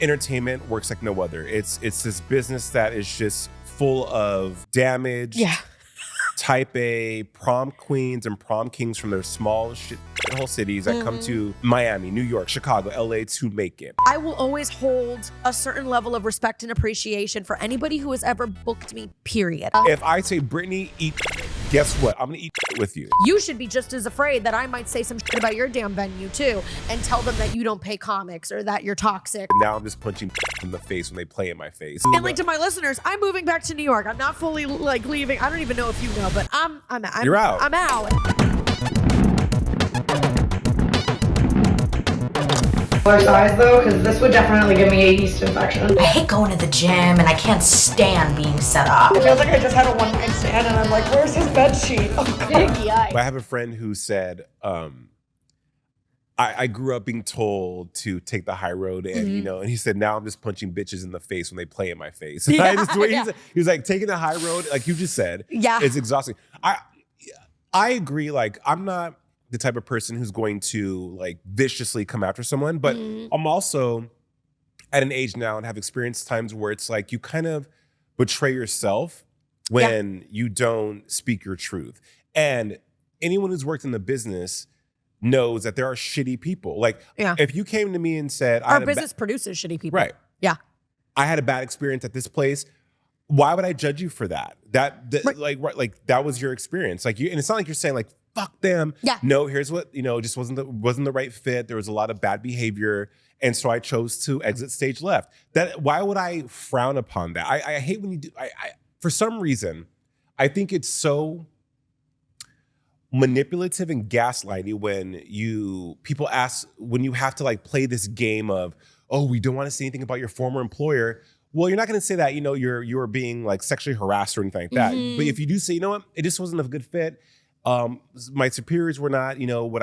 entertainment works like no other. It's this business that is just full of damage. Yeah. Type A prom queens and prom kings from their small whole cities that come to Miami, New York, Chicago, LA to make it. I will always hold a certain level of respect and appreciation for anybody who has ever booked me, period. If I say, Brittany, eat, guess what? I'm gonna eat with you. You should be just as afraid that I might say some shit about your damn venue too and tell them that you don't pay comics or that you're toxic. Now I'm just punching in the face when they play in my face. And like to my listeners, I'm moving back to New York. I'm not fully like leaving. I don't even know if you know, but I'm You're out. I'm out. Size though, because this would definitely give me a yeast infection. I hate going to the gym and I can't stand being set up. It feels like I just had a one-night stand and I'm like, where's his bed sheet? Oh, big yikes. I have a friend who said, I grew up being told to take the high road and, you know, and he said, now I'm just punching bitches in the face when they play in my face. Yeah, He was like, taking the high road, like you just said, it's exhausting. I agree. Like, I'm not the type of person who's going to like viciously come after someone, but I'm also at an age now and have experienced times where it's like you kind of betray yourself when you don't speak your truth. And anyone who's worked in the business knows that there are shitty people. Like if you came to me and said, our business produces shitty people. Right. Yeah. I had a bad experience at this place. Why would I judge you for that? Like that was your experience. Like and it's not like you're saying like, fuck them. Yeah. No, here's what, just wasn't the right fit. There was a lot of bad behavior. And so I chose to exit stage left. Why would I frown upon that? I hate when you do, for some reason, I think it's so manipulative and gaslighty when people ask, when you have to like play this game of, oh, we don't want to say anything about your former employer. Well, you're not going to say that, you're being like sexually harassed or anything like that. But if you do say, you know what, it just wasn't a good fit. My superiors were not, what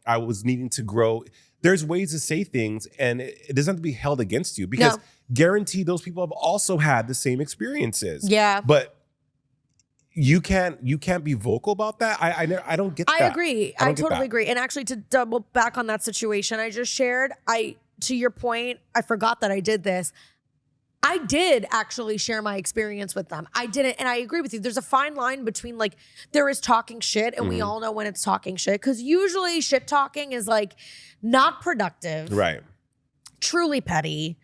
I was needing to grow. There's ways to say things and it doesn't have to be held against you because guaranteed those people have also had the same experiences. Yeah. But you can't be vocal about that. I don't get that. I agree. I totally agree. And actually to double back on that situation I just shared, to your point, I forgot that I did this. I did actually share my experience with them. I didn't, and I agree with you. There's a fine line between like, there is talking shit, and we all know when it's talking shit, because usually shit talking is like not productive. Right. Truly petty.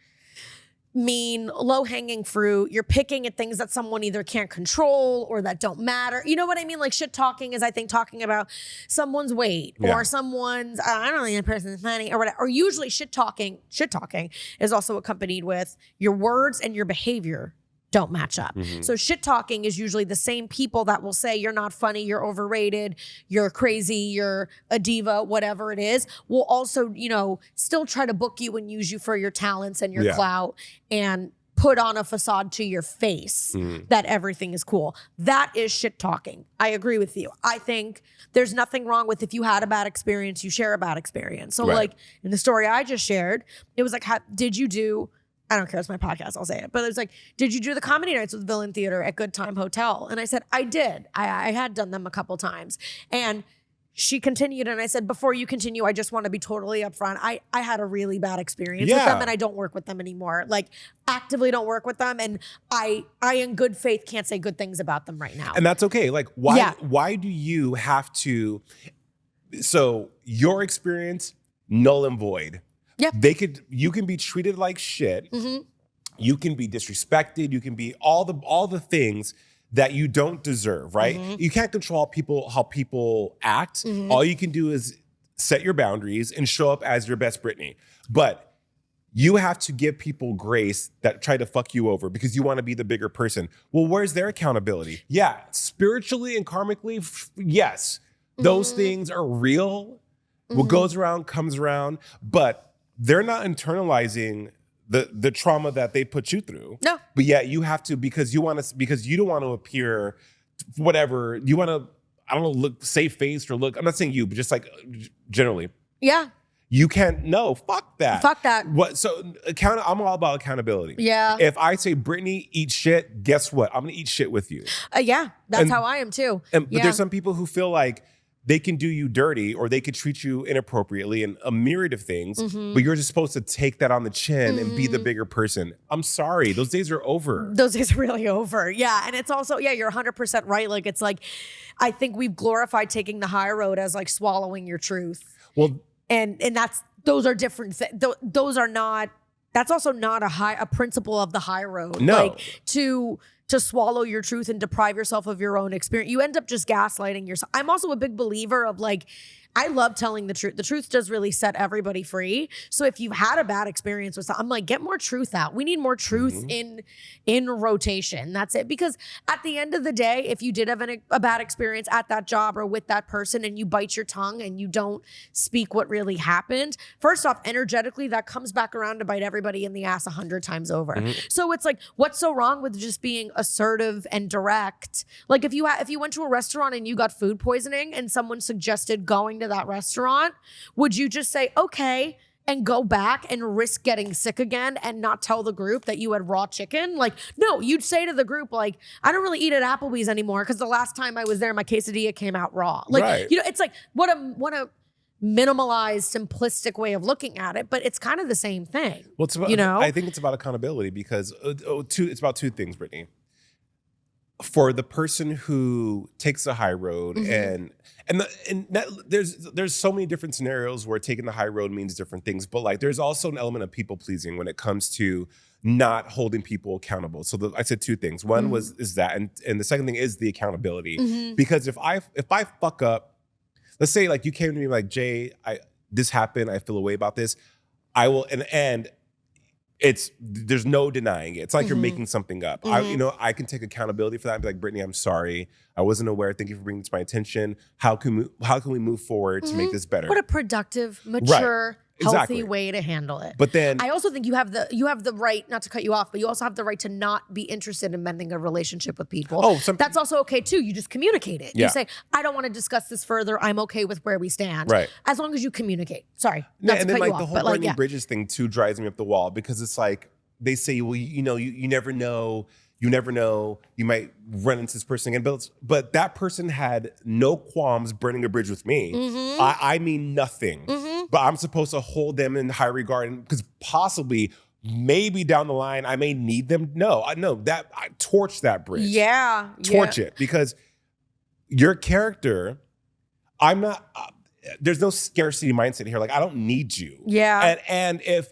Mean, low-hanging fruit. You're picking at things that someone either can't control or that don't matter. You know what I mean? Like shit talking is, I think, talking about someone's weight or someone's, I don't think that person's funny or whatever. Or usually shit talking is also accompanied with your words and your behavior don't match up. So shit talking is usually the same people that will say you're not funny, you're overrated, you're crazy, you're a diva, whatever it is, will also, still try to book you and use you for your talents and your clout and put on a facade to your face that everything is cool. That is shit talking. I agree with you. I think there's nothing wrong with if you had a bad experience, you share a bad experience. So like in the story I just shared, it was like, did you do, I don't care, it's my podcast, I'll say it. But it's like, did you do the comedy nights with Villain Theater at Good Time Hotel? And I said, I did. I had done them a couple times. And she continued, and I said, before you continue, I just want to be totally upfront. I had a really bad experience with them, and I don't work with them anymore. Like, actively don't work with them. And I in good faith can't say good things about them right now. And that's okay. Like, why do you have to, so your experience, null and void. Yeah. You can be treated like shit. You can be disrespected. You can be all the things that you don't deserve, right? You can't control how people act. All you can do is set your boundaries and show up as your best Brittany. But you have to give people grace that try to fuck you over because you want to be the bigger person. Well, where's their accountability? Yeah, spiritually and karmically, yes. Those things are real. What goes around comes around, but they're not internalizing the trauma that they put you through. No. But yet you have to, because you don't want to appear whatever, you want to, I don't know, look safe-faced or look, I'm not saying you, but just like generally. Yeah. You can't, no, fuck that. Fuck that. I'm all about accountability. Yeah. If I say, Brittany, eat shit, guess what? I'm going to eat shit with you. That's how I am too. But there's some people who feel like they can do you dirty or they could treat you inappropriately and a myriad of things, but you're just supposed to take that on the chin and be the bigger person. I'm sorry. Those days are over. Those days are really over. Yeah. And it's also, you're 100% right. Like, it's like, I think we've glorified taking the high road as like swallowing your truth. Well, and those are different things. Those are not, that's also not a principle of the high road. No. Like, to swallow your truth and deprive yourself of your own experience. You end up just gaslighting yourself. I'm also a big believer of like, I love telling the truth. The truth does really set everybody free. So if you've had a bad experience with something, I'm like, get more truth out. We need more truth in rotation. That's it. Because at the end of the day, if you did have a bad experience at that job or with that person and you bite your tongue and you don't speak what really happened, first off, energetically, that comes back around to bite everybody in the ass 100 times over. So it's like, what's so wrong with just being assertive and direct? Like if you went to a restaurant and you got food poisoning and someone suggested going to that restaurant, would you just say, okay, and go back and risk getting sick again and not tell the group that you had raw chicken? Like, no, you'd say to the group, like, I don't really eat at Applebee's anymore because the last time I was there, my quesadilla came out raw. Like, you know, it's like, what a minimalized, simplistic way of looking at it, but it's kind of the same thing. Well, it's about, you know? I think it's about accountability because it's about two things, Brittany. For the person who takes the high road there's so many different scenarios where taking the high road means different things, but like there's also an element of people pleasing when it comes to not holding people accountable. So I said two things. One is that, and the second thing is the accountability. Because if I fuck up, let's say like you came to me like, Jay, this happened, I feel a way about this, I will, and there's no denying it. It's like you're making something up. I can take accountability for that and be like, Brittany, I'm sorry. I wasn't aware. Thank you for bringing this to my attention. How can we move forward to make this better? What a productive, mature, healthy way to handle it. But then I also think you have the right, not to cut you off, but you also have the right to not be interested in mending a relationship with people. That's also okay too. You just communicate it. You say, I don't want to discuss this further. I'm okay with where we stand. Right. As long as you communicate. Sorry. Not to cut you off. The whole burning bridges thing too drives me up the wall because it's like they say, well, you never know. You never know. You might run into this person again. But that person had no qualms burning a bridge with me. I mean nothing. But I'm supposed to hold them in high regard because possibly, maybe down the line, I may need them. I torch that bridge. Torch it because your character, I'm not, there's no scarcity mindset here. Like, I don't need you. And if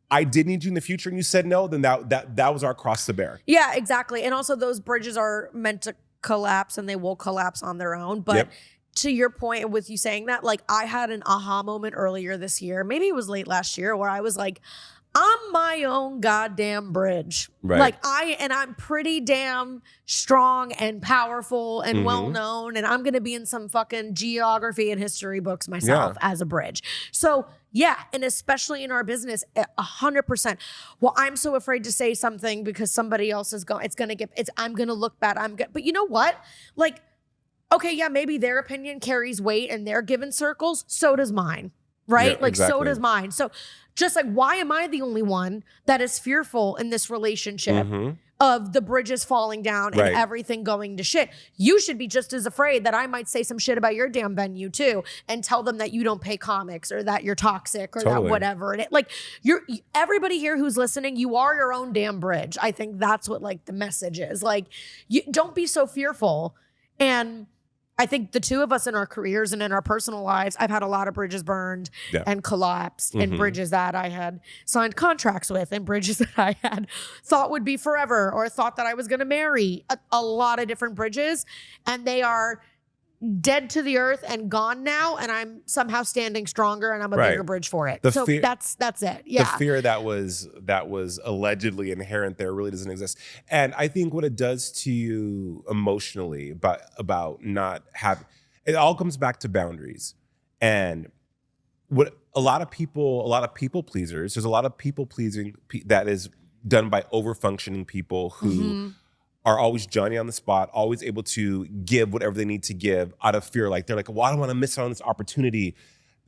I did need you in the future and you said no, then that was our cross to bear. Yeah, exactly. And also those bridges are meant to collapse and they will collapse on their own. But to your point with you saying that, like I had an aha moment earlier this year, maybe it was late last year, where I was like, I'm my own goddamn bridge. Right. Like I'm pretty damn strong and powerful and well known, and I'm gonna be in some fucking geography and history books myself as a bridge. So yeah, and especially in our business, 100%. Well, I'm so afraid to say something because somebody else is going. I'm gonna look bad. But you know what? Like, okay, yeah, maybe their opinion carries weight and they're given circles. So does mine. Right? Yeah, exactly. So does mine. So just like, why am I the only one that is fearful in this relationship of the bridges falling down and everything going to shit? You should be just as afraid that I might say some shit about your damn venue too and tell them that you don't pay comics or that you're toxic or that whatever. And everybody here who's listening, you are your own damn bridge. I think that's what like the message is. Like, don't be so fearful. And I think the two of us in our careers and in our personal lives, I've had a lot of bridges burned and collapsed and bridges that I had signed contracts with and bridges that I had thought would be forever or thought that I was going to marry. A lot of different bridges, and they are dead to the earth and gone now, and I'm somehow standing stronger and I'm a bigger bridge for it. That's it. Yeah. The fear that was allegedly inherent there really doesn't exist. And I think what it does to you emotionally about not having, it all comes back to boundaries. And what a lot of people pleasers, there's a lot of people pleasing that is done by over-functioning people who are always Johnny on the spot, always able to give whatever they need to give out of fear. Like they're like, well, I don't want to miss out on this opportunity.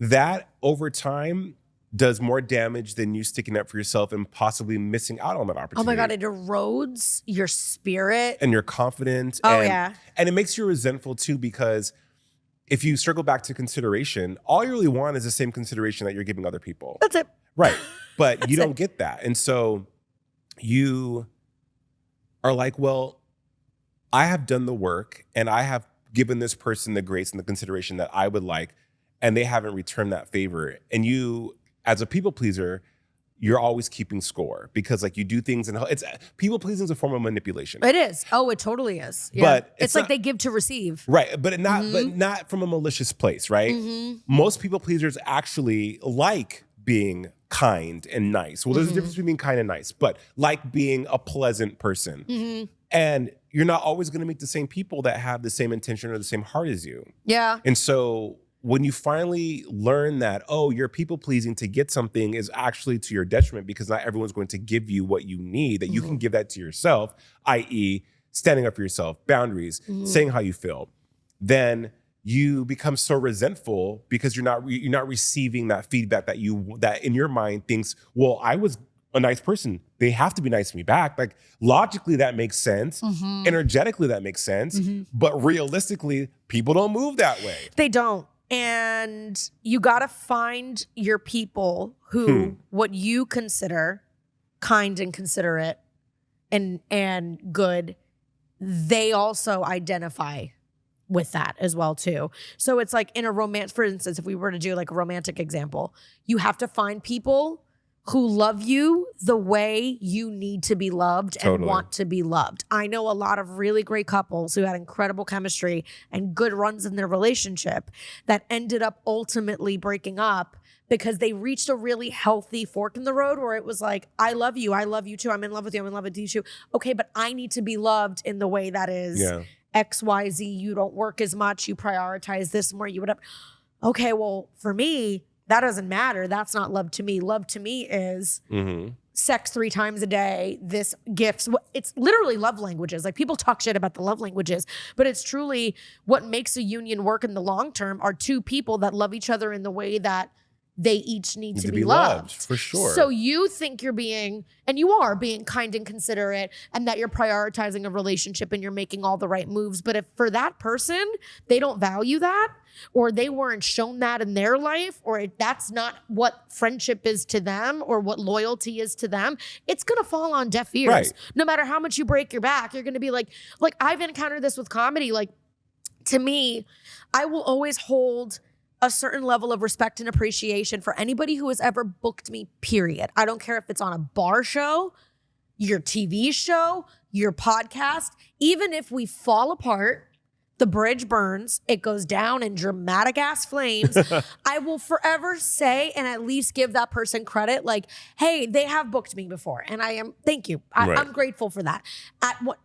That over time does more damage than you sticking up for yourself and possibly missing out on that opportunity. Oh my God, it erodes your spirit. And your confidence. And it makes you resentful too, because if you circle back to consideration, all you really want is the same consideration that you're giving other people. That's it. Right. But you don't get that. And so you are like, well, I have done the work and I have given this person the grace and the consideration that I would like, and they haven't returned that favor. And you, as a people pleaser, you're always keeping score because like you do things and it's people pleasing is a form of manipulation. It is. Oh, it totally is. Yeah. But it's like they give to receive. Right. But not from a malicious place, right? Most people pleasers actually like being kind and nice. Well, there's a difference between being kind and nice, but like being a pleasant person. And you're not always going to meet the same people that have the same intention or the same heart as you. Yeah. And so when you finally learn that, oh, you're people pleasing to get something is actually to your detriment because not everyone's going to give you what you need, that you can give that to yourself, i.e. standing up for yourself, boundaries, saying how you feel, then you become so resentful because you're not receiving that feedback that in your mind thinks, well, I was a nice person. They have to be nice to me back. Like logically that makes sense. Energetically that makes sense. But realistically, people don't move that way. They don't. And you got to find your people who what you consider kind and considerate and good, they also identify with that as well too. So it's like in a romance, for instance, if we were to do like a romantic example, you have to find people who love you the way you need to be loved and want to be loved. I know a lot of really great couples who had incredible chemistry and good runs in their relationship that ended up ultimately breaking up because they reached a really healthy fork in the road where it was like, I love you too, I'm in love with you, I'm in love with you too. Okay, but I need to be loved in the way that is XYZ, you don't work as much, you prioritize this more, you would have. Okay, well, for me, that doesn't matter. That's not love to me. Love to me is sex 3 times a day, this gifts. It's literally love languages. Like people talk shit about the love languages, but it's truly what makes a union work in the long term are 2 people that love each other in the way that they each need to be loved. For sure. So you think you're being, and you are being kind and considerate and that you're prioritizing a relationship and you're making all the right moves. But if for that person, they don't value that, or they weren't shown that in their life, or that's not what friendship is to them or what loyalty is to them, it's going to fall on deaf ears. Right. No matter how much you break your back, you're going to be like I've encountered this with comedy. Like to me, I will always hold a certain level of respect and appreciation for anybody who has ever booked me, period. I don't care if it's on a bar show, your TV show, your podcast. Even if we fall apart, the bridge burns, it goes down in dramatic ass flames, I will forever say and at least give that person credit. Like, hey, they have booked me before. And thank you. I'm grateful for that.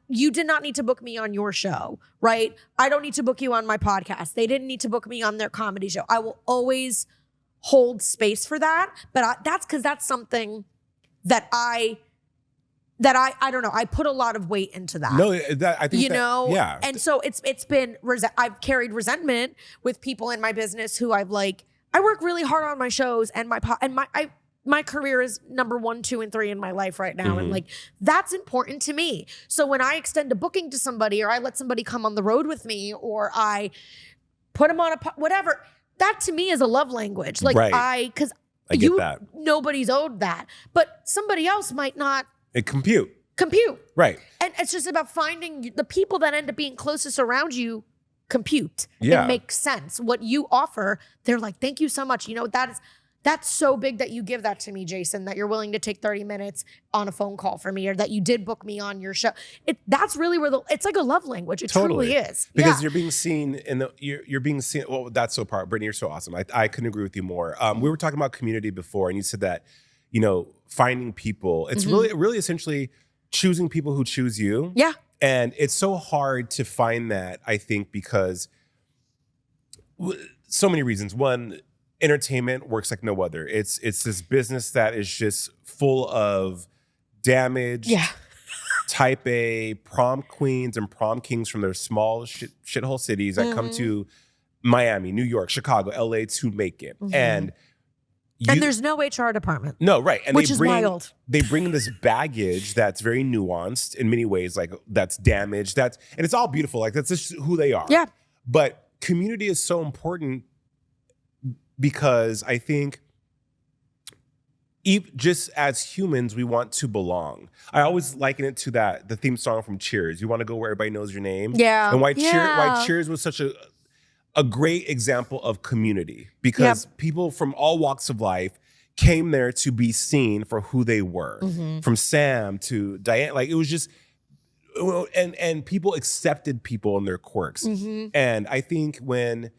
You did not need to book me on your show, right? I don't need to book you on my podcast. They didn't need to book me on their comedy show. I will always hold space for that. But that's because that's something that I don't know. I put a lot of weight into that. No, I think yeah. And so it's been I've carried resentment with people in my business who I work really hard on my shows and my career is number 1, 2, and 3 in my life right now, and that's important to me. So when I extend a booking to somebody, or I let somebody come on the road with me, or I put them on whatever, that to me is a love language. Like I get that. Nobody's owed that, but somebody else might not. It compute. Right. And it's just about finding the people that end up being closest around you compute. Yeah. It makes sense. What you offer, they're like, thank you so much. You know, that's so big that you give that to me, Jason, that you're willing to take 30 minutes on a phone call for me, or that you did book me on your show. That's really where it's like a love language. It truly is. Because you're being seen you're being seen. Well, that's so part. Brittany, you're so awesome. I couldn't agree with you more. We were talking about community before, and you said that, finding people, it's really essentially choosing people who choose you. Yeah. And it's so hard to find that, I think, because so many reasons. One, entertainment works like no other. It's this business that is just full of damaged, type A prom queens and prom kings from their small shithole cities that come to Miami, New York, Chicago, LA to make it. And there's no HR department. No, right. And which is wild. They bring this baggage that's very nuanced in many ways, like that's damaged. And it's all beautiful. Like that's just who they are. Yeah. But community is so important because I think just as humans, we want to belong. I always liken it to the theme song from Cheers. You want to go where everybody knows your name? Yeah. And why Cheers was such a great example of community because people from all walks of life came there to be seen for who they were. From Sam to Diane. Like, it was just, and people accepted people and their quirks. And I think when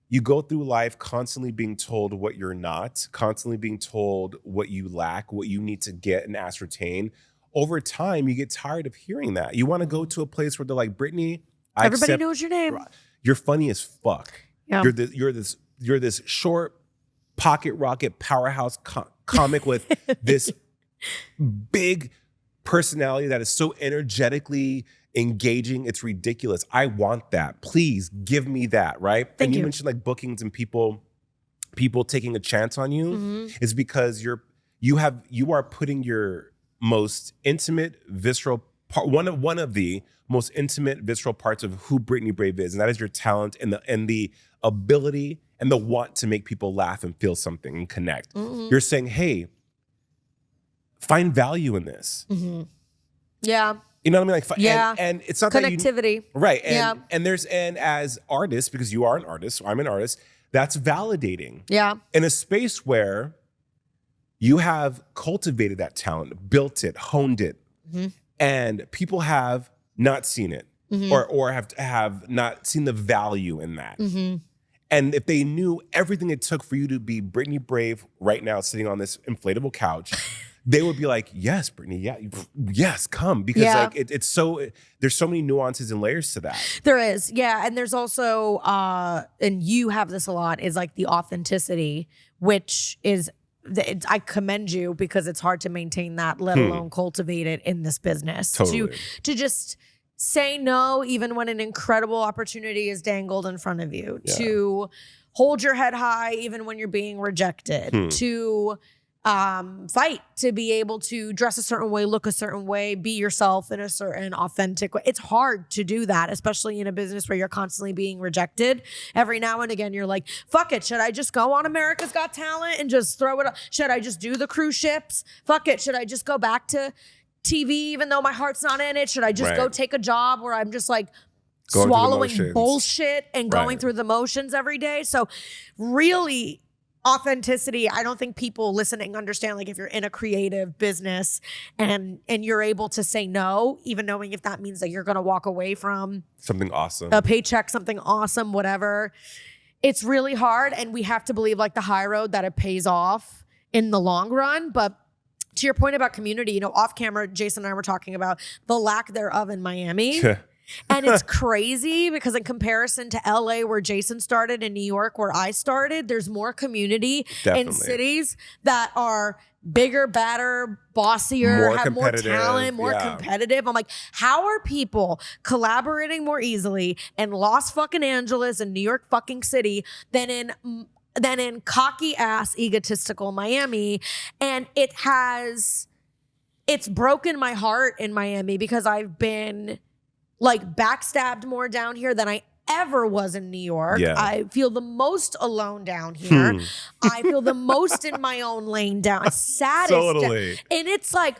you go through life constantly being told what you're not, constantly being told what you lack, what you need to get and ascertain, over time, you get tired of hearing that. You want to go to a place where they're like, Brittany, everybody knows your name. You're funny as fuck. Yeah. You're this short pocket rocket powerhouse comic with this big personality that is so energetically engaging, it's ridiculous. I want that. Please give me that, right? Thank you. You mentioned like bookings and people taking a chance on you is because you are putting your most intimate, visceral part, one of the most intimate, visceral parts of who Brittany Brave is, and that is your talent and the ability and the want to make people laugh and feel something and connect. You're saying, hey, find value in this. Yeah. You know what I mean? And it's not connectivity. Right. And as artists, because you are an artist, I'm an artist, that's validating. Yeah. In a space where you have cultivated that talent, built it, honed it, and people have not seen it or have not seen the value in that. And if they knew everything it took for you to be Brittany Brave right now sitting on this inflatable couch, they would be like, yes, Brittany, yes, come. Because like it's so, there's so many nuances and layers to that. There is, yeah. And there's also, and you have this a lot, is like the authenticity, which is, I commend you because it's hard to maintain that, let alone cultivate it in this business. Totally. To just say no, even when an incredible opportunity is dangled in front of you. Yeah. To hold your head high, even when you're being rejected. To fight, to be able to dress a certain way, look a certain way, be yourself in a certain authentic way. It's hard to do that, especially in a business where you're constantly being rejected. Every now and again, you're like, fuck it. Should I just go on America's Got Talent and just throw it up? Should I just do the cruise ships? Fuck it. Should I just go back to TV even though my heart's not in it? Should I just go take a job where I'm just like swallowing bullshit and going through the motions every day? So really, authenticity, I don't think people listening understand, like, if you're in a creative business and you're able to say no, even knowing if that means that you're going to walk away from something awesome, a paycheck, something awesome, whatever, it's really hard. And we have to believe, like the high road, that it pays off in the long run. But to your point about community, you know, off camera, Jason and I were talking about the lack thereof in Miami. And it's crazy because in comparison to LA, where Jason started, and New York, where I started, there's more community in cities that are bigger, badder, bossier, have more talent, more competitive. I'm like, how are people collaborating more easily in Los fucking Angeles and New York fucking City than in cocky ass, egotistical Miami? And it's broken my heart in Miami because I've been like backstabbed more down here than I ever was in New York. Yeah. I feel the most alone down here. I feel the most in my own lane down. Saddest. Totally. And it's like,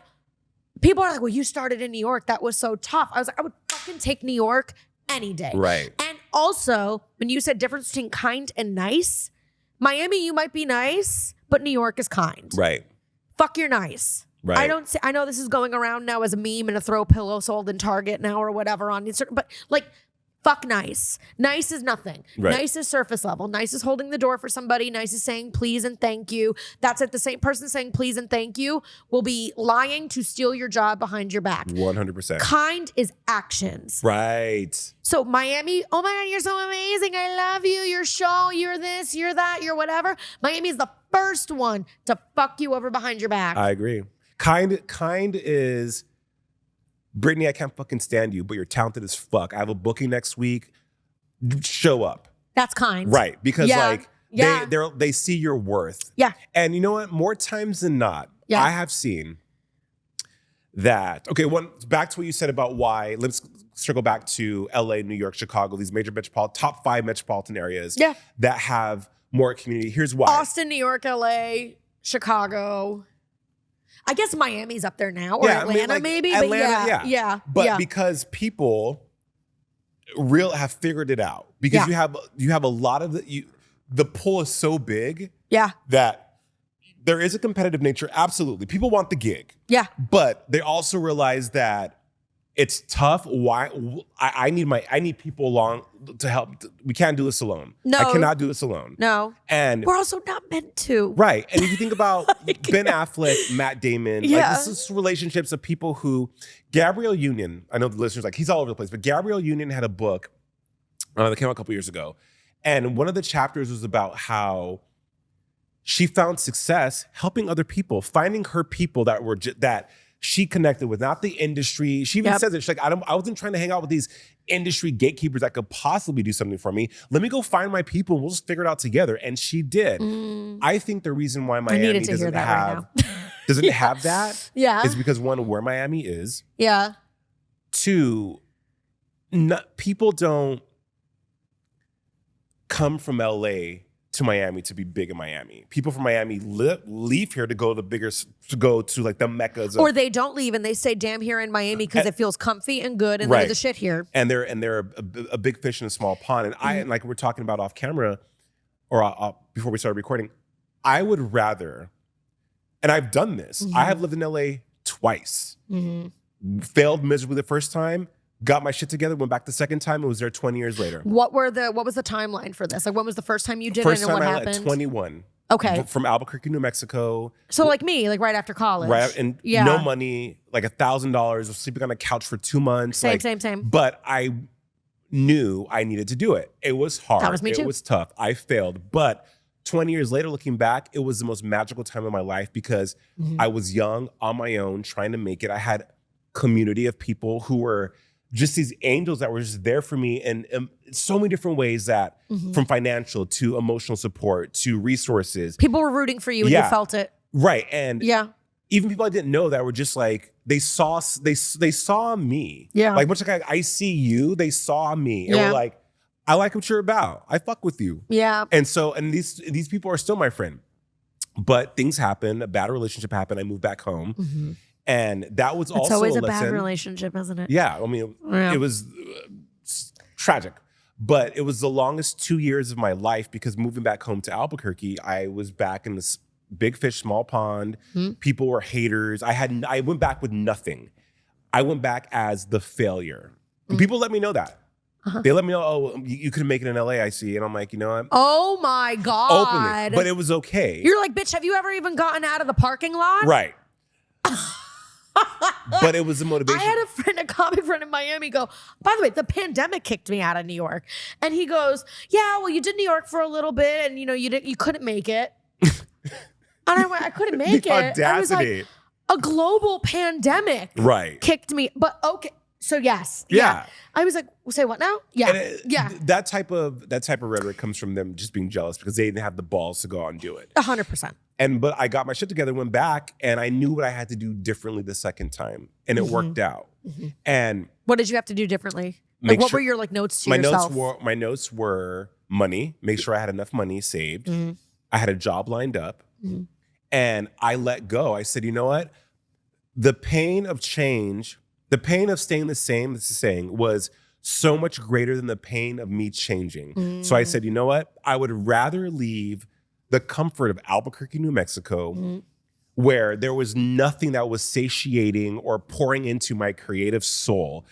people are like, well, you started in New York. That was so tough. I was like, I would fucking take New York any day. Right. And also, when you said difference between kind and nice, Miami, you might be nice, but New York is kind. Right. Fuck, you're nice. Right. I know this is going around now as a meme and a throw pillow sold in Target now or whatever on Instagram, but like, fuck nice. Nice is nothing. Right. Nice is surface level. Nice is holding the door for somebody. Nice is saying please and thank you. That's it. The same person saying please and thank you will be lying to steal your job behind your back. 100%. Kind is actions. Right. So Miami, oh my God, you're so amazing. I love you. Your show, you're this, you're that, you're whatever. Miami is the first one to fuck you over behind your back. I agree. Kind is, Brittany, I can't fucking stand you, but you're talented as fuck. I have a booking next week. Show up. That's kind. Right. Because they see your worth. Yeah. And you know what? More times than not, I have seen that, okay, back to what you said about why, let's circle back to LA, New York, Chicago, these major top 5 metropolitan areas that have more community. Here's why. Austin, New York, LA, Chicago. I guess Miami's up there now, or Atlanta maybe. Atlanta, but yeah. But because people have figured it out. Because you have a lot of the pull is so big that there is a competitive nature. Absolutely. People want the gig. Yeah. But they also realize that it's tough. Why? I need people along to help. We can't do this alone. No. I cannot do this alone. No. And we're also not meant to. Right. And if you think about Ben Affleck, Matt Damon, like this is relationships of people who, Gabrielle Union, I know the listeners, like he's all over the place, but Gabrielle Union had a book that came out a couple years ago. And one of the chapters was about how she found success helping other people, finding her people that were that she connected with, not the industry. She even says it. She's like, I wasn't trying to hang out with these industry gatekeepers that could possibly do something for me. Let me go find my people and we'll just figure it out together. And she did. I think the reason why Miami doesn't have that is because, one, where Miami is. Yeah. Two, people don't come from LA to Miami to be big in Miami. People from Miami leave here to go to like the meccas. Or they don't leave and they stay damn here in Miami because it feels comfy and good and they're the shit here. And they're a big fish in a small pond. And I, like we're talking about off camera or before we started recording, I would rather, and I've done this. I have lived in LA twice. Failed miserably the first time. Got my shit together, went back the second time, and was there 20 years later. What was the timeline for this? Like, when was the first time you did it and what happened? First time I at 21. Okay. From Albuquerque, New Mexico. So like me, like right after college. Right, and no money, like $1,000, was sleeping on a couch for 2 months. Same. But I knew I needed to do it. It was hard. That was me too. It was tough. I failed. But 20 years later, looking back, it was the most magical time of my life because I was young, on my own, trying to make it. I had community of people who were just these angels that were just there for me in so many different ways, that from financial to emotional support to resources. People were rooting for you and you felt it. Right. And even people I didn't know that were just like, they saw me. Yeah. Like much like I see you, they saw me and were like, I like what you're about. I fuck with you. Yeah. And so, and these people are still my friend. But things happen, a bad relationship happened, I moved back home. And that was also always a a lesson. bad relationship, isn't it? Yeah, I mean, it was tragic. But it was the longest 2 years of my life because moving back home to Albuquerque, I was back in this big fish, small pond. People were haters. I went back with nothing. I went back as the failure. And people let me know that. They let me know, oh, you couldn't make it in LA, I see. And I'm like, you know what? Oh my God. Openly. But it was okay. You're like, bitch, have you ever even gotten out of the parking lot? Right. But it was a motivation. I had a comic friend in Miami go, by the way, the pandemic kicked me out of New York. And he goes, yeah, well, you did New York for a little bit and you couldn't make it. And I went, I couldn't make it. Audacity. I was like, a global pandemic kicked me. But okay. So yes. Yeah. I was like, say what now? Yeah. That type of rhetoric comes from them just being jealous because they didn't have the balls to go out and do it. 100%. But I got my shit together, went back, and I knew what I had to do differently the second time. And it worked out. And what did you have to do differently? Like, what were your notes to yourself? My notes were money, make sure I had enough money saved. I had a job lined up. And I let go. I said, you know what? The pain of change, the pain of staying the same, this is saying, was so much greater than the pain of me changing. So I said, you know what? I would rather leave the comfort of Albuquerque, New Mexico, where there was nothing that was satiating or pouring into my creative soul.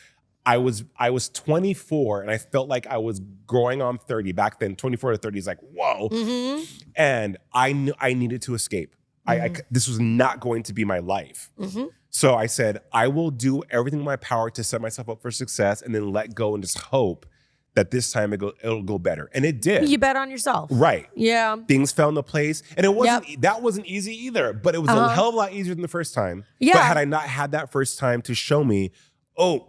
I was 24 and I felt like I was growing on 30. Back then, 24 to 30 is like, whoa. And I knew I needed to escape. This was not going to be my life. So I said, I will do everything in my power to set myself up for success and then let go and just hope that this time it'll go better. And it did. You bet on yourself. Right. Yeah. Things fell into place. And it wasn't that wasn't easy either, but it was a hell of a lot easier than the first time. Yeah. But had I not had that first time to show me, I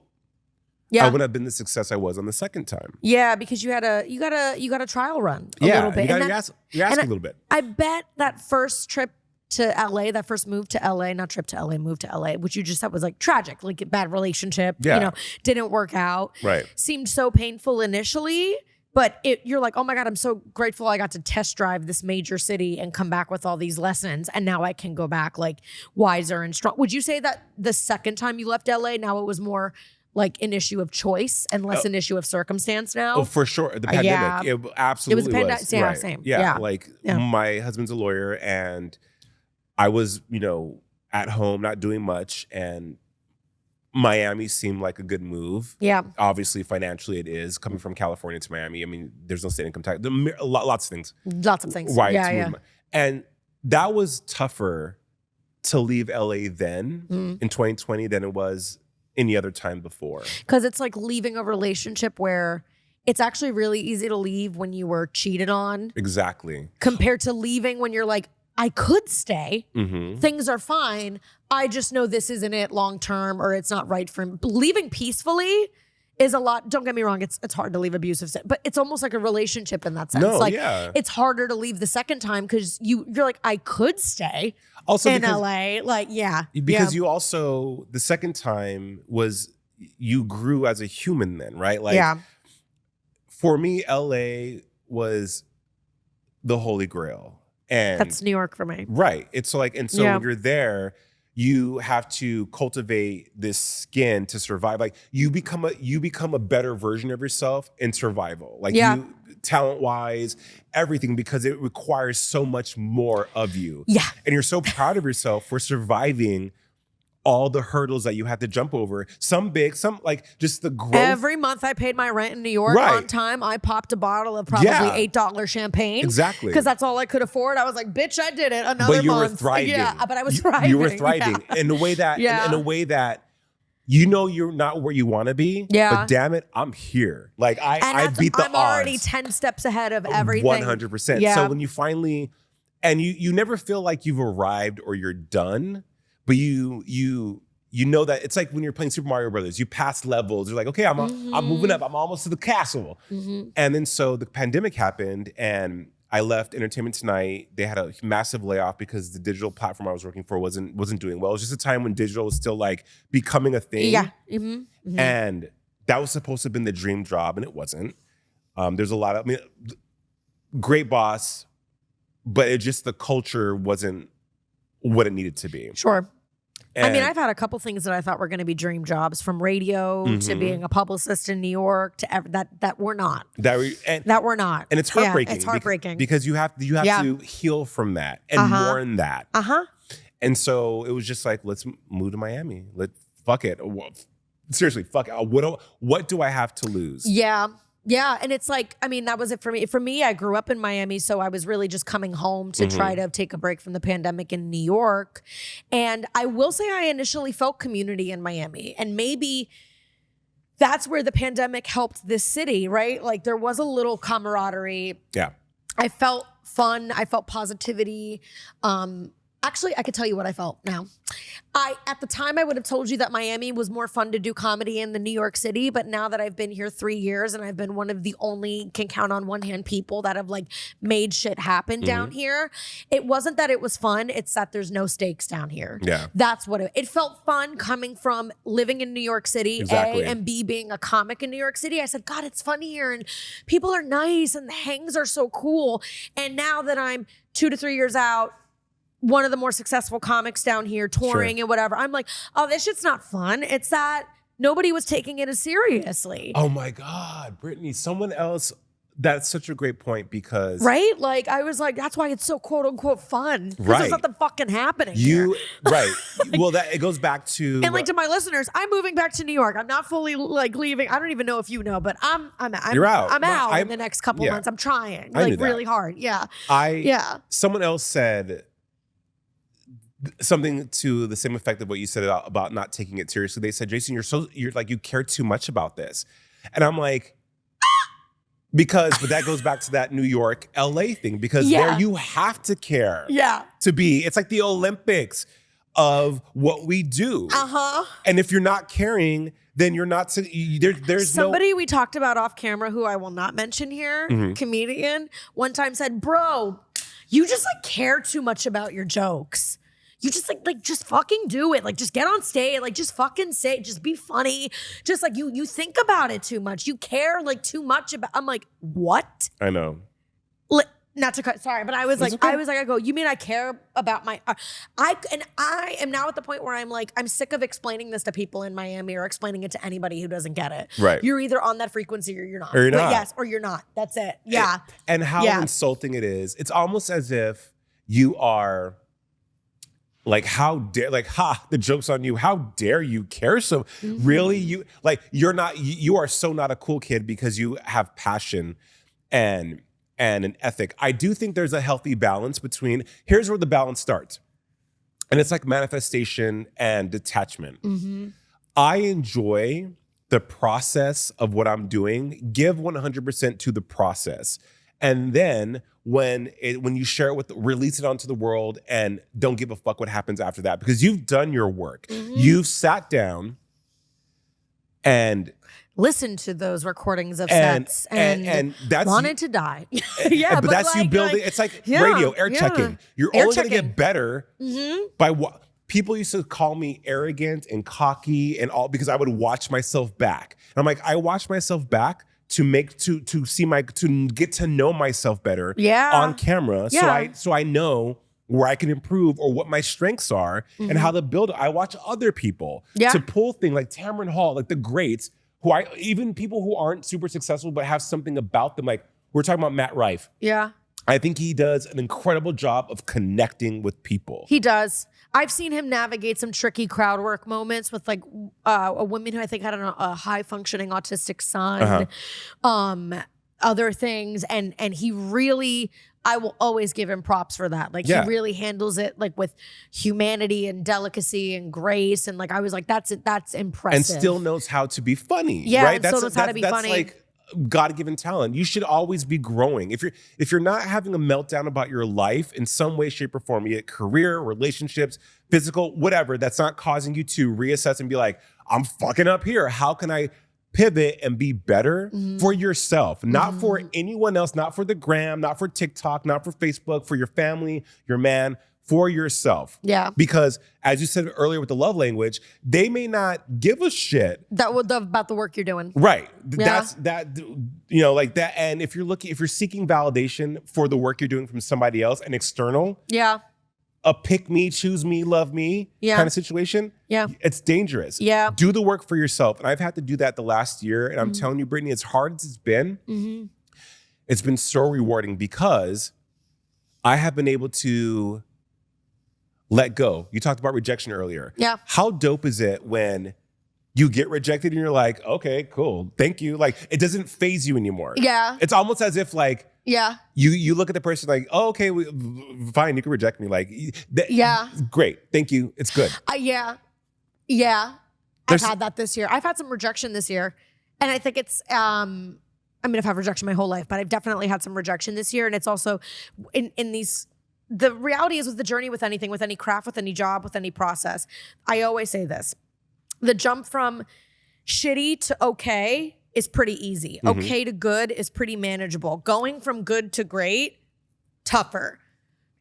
wouldn't have been the success I was on the second time. Yeah, because you got a trial run a little bit. You ask a little bit. I bet that first trip to LA, that first move to LA, not trip to LA, move to LA, which you just said was like tragic, like a bad relationship, didn't work out. Right. Seemed so painful initially, but you're like, oh my God, I'm so grateful I got to test drive this major city and come back with all these lessons. And now I can go back like wiser and strong. Would you say that the second time you left LA, now it was more like an issue of choice and less an issue of circumstance now? Oh, for sure. The pandemic. It absolutely was. It was right. same. Yeah. Like my husband's a lawyer and I was, at home, not doing much. And Miami seemed like a good move. Yeah. Obviously, financially it is. Coming from California to Miami, I mean, there's no state income tax. Lots of things. Lots of things. Right. Yeah. And that was tougher to leave LA then in 2020 than it was any other time before. Because it's like leaving a relationship where it's actually really easy to leave when you were cheated on. Exactly. Compared to leaving when you're like, I could stay. Things are fine. I just know this isn't it long term or it's not right for me. Leaving peacefully is a lot. Don't get me wrong. It's hard to leave abusive, but it's almost like a relationship in that sense. No, like it's harder to leave the second time because you're like, I could stay also in LA. Like, Because you also, the second time was you grew as a human then, right? Like for me, LA was the holy grail. And that's New York for me. Right. It's like, and so when you're there, you have to cultivate this skin to survive. Like you become a better version of yourself in survival. Like you talent-wise, everything, because it requires so much more of you. Yeah. And you're so proud of yourself for surviving all the hurdles that you had to jump over. Some big, some like just the growth. Every month I paid my rent in New York on time. I popped a bottle of probably $8 champagne. Exactly. Because that's all I could afford. I was like, bitch, I did it. Another month. But you were thriving. Yeah, but I was thriving. You were thriving in a way that, in a way that, you're not where you want to be. Yeah. But damn it, I'm here. Like I beat the odds. I'm already 10 steps ahead of everything. 100%. Yeah. So when you finally, and you never feel like you've arrived or you're done. But you know that it's like when you're playing Super Mario Brothers, you pass levels. You're like, okay, I'm moving up. I'm almost to the castle. And then so the pandemic happened and I left Entertainment Tonight. They had a massive layoff because the digital platform I was working for wasn't doing well. It was just a time when digital was still like becoming a thing. Yeah. And that was supposed to have been the dream job and it wasn't. There's a lot of, great boss, but it just, the culture wasn't what it needed to be. Sure. And I've had a couple things that I thought were going to be dream jobs, from radio to being a publicist in New York to that were not. That were not. And it's heartbreaking. It's heartbreaking because you have to heal from that and mourn that. And so it was just like, let's move to Miami. Fuck it. Seriously, fuck it. What do I have to lose? Yeah. Yeah. And it's like, that was it for me. For me, I grew up in Miami, so I was really just coming home to try to take a break from the pandemic in New York. And I will say I initially felt community in Miami. And maybe that's where the pandemic helped this city, right? Like there was a little camaraderie. Yeah. I felt fun. I felt positivity. Actually, I could tell you what I felt now. At the time, I would have told you that Miami was more fun to do comedy in than New York City. But now that I've been here 3 years and I've been one of the only, can count on one hand, people that have like made shit happen down here, it wasn't that it was fun. It's that there's no stakes down here. Yeah. That's what it felt fun coming from living in New York City, A, and B, being a comic in New York City. I said, God, it's fun here and people are nice and the hangs are so cool. And now that I'm 2 to 3 years out, one of the more successful comics down here touring and whatever, I'm like, oh, this shit's not fun. It's that nobody was taking it as seriously. Oh my God, Brittany, someone else, that's such a great point because. Right? Like, I was like, that's why it's so quote unquote fun. Because there's nothing fucking happening here. Right. Well, it goes back to. And like to my listeners, I'm moving back to New York. I'm not fully like leaving. I don't even know if you know, but You're out. I'm out in the next couple months. I'm trying like really hard. Yeah. Someone else said something to the same effect of what you said about not taking it seriously. They said, Jason, you're like, you care too much about this. And I'm like, but that goes back to that New York, LA thing, because there you have to care to be. It's like the Olympics of what we do. And if you're not caring, then you're not, there's somebody we talked about off camera who I will not mention here, comedian, one time said, bro, you just like care too much about your jokes. You just like just fucking do it. Like just get on stage, like just fucking say it, just be funny. Just like you think about it too much. You care like too much about. I'm like, what? I know. Not to cut, sorry, but I was like, I go, you mean I care about my, I am now at the point where I'm like, I'm sick of explaining this to people in Miami or explaining it to anybody who doesn't get it. Right. You're either on that frequency or you're not. Or you're not. Yes, or you're not. That's it. Yeah. And how insulting it is. It's almost as if you are like, how dare, like, the joke's on you. How dare you care so, really? You are so not a cool kid because you have passion and an ethic. I do think there's a healthy balance between, here's where the balance starts. And it's like manifestation and detachment. I enjoy the process of what I'm doing, give 100% to the process. And then when you share it release it onto the world and don't give a fuck what happens after that, because you've done your work. You've sat down and listen to those recordings of sets and that's wanted to die. But that's like, you building. It's like radio, air checking. You're only going to get better by what people used to call me arrogant and cocky and all because I would watch myself back. And I'm like, I watch myself back to get to know myself better on camera. So I know where I can improve or what my strengths are and how to build it. I watch other people to pull things like Tamron Hall, like the greats. Even people who aren't super successful but have something about them, like we're talking about Matt Rife. Yeah. I think he does an incredible job of connecting with people. He does. I've seen him navigate some tricky crowd work moments with like a woman who I think had a high functioning autistic son, other things. And he really, I will always give him props for that. Like he really handles it like with humanity and delicacy and grace. And like, I was like, that's impressive. And still knows how to be funny. Yeah, right? And still knows how to be funny. That's like God-given talent. You should always be growing. If you're not having a meltdown about your life in some way, shape, or form, be it career, relationships, physical, whatever, that's not causing you to reassess and be like, I'm fucking up here. How can I pivot and be better for yourself, not for anyone else, not for the gram, not for TikTok, not for Facebook, for your family, your man, for yourself. Yeah. Because as you said earlier with the love language, they may not give a shit about the work you're doing. Right. That's like that. And if you're seeking validation for the work you're doing from somebody else, an external, a pick me, choose me, love me kind of situation, it's dangerous. Yeah. Do the work for yourself. And I've had to do that the last year. And I'm telling you, Brittany, as hard as it's been so rewarding because I have been able to let go. You talked about rejection earlier. Yeah. How dope is it when you get rejected and you're like, okay, cool, thank you. Like, it doesn't faze you anymore. Yeah. It's almost as if like, you look at the person like, oh, okay, fine, you can reject me. Like, great, thank you, it's good. Yeah. I've had that this year. I've had some rejection this year. And I think it's, I've had rejection my whole life, but I've definitely had some rejection this year. And it's also in these, the reality is with the journey, with anything, with any craft, with any job, with any process, I always say this, the jump from shitty to okay is pretty easy. Okay to good is pretty manageable. Going from good to great, tougher.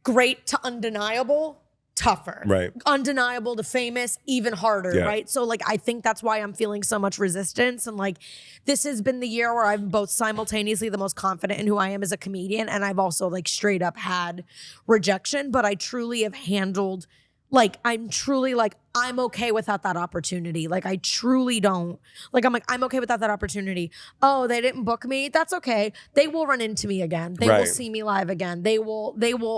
Great to undeniable, tougher. Right. Undeniable to famous, even harder, right? So like, I think that's why I'm feeling so much resistance. And like, this has been the year where I'm both simultaneously the most confident in who I am as a comedian. And I've also like straight up had rejection, but I truly have handled, like, I'm truly like, I'm okay without that opportunity. Like, I truly don't. Like, I'm like, I'm okay without that opportunity. Oh, they didn't book me? That's okay. They will run into me again. They will see me live again. They will,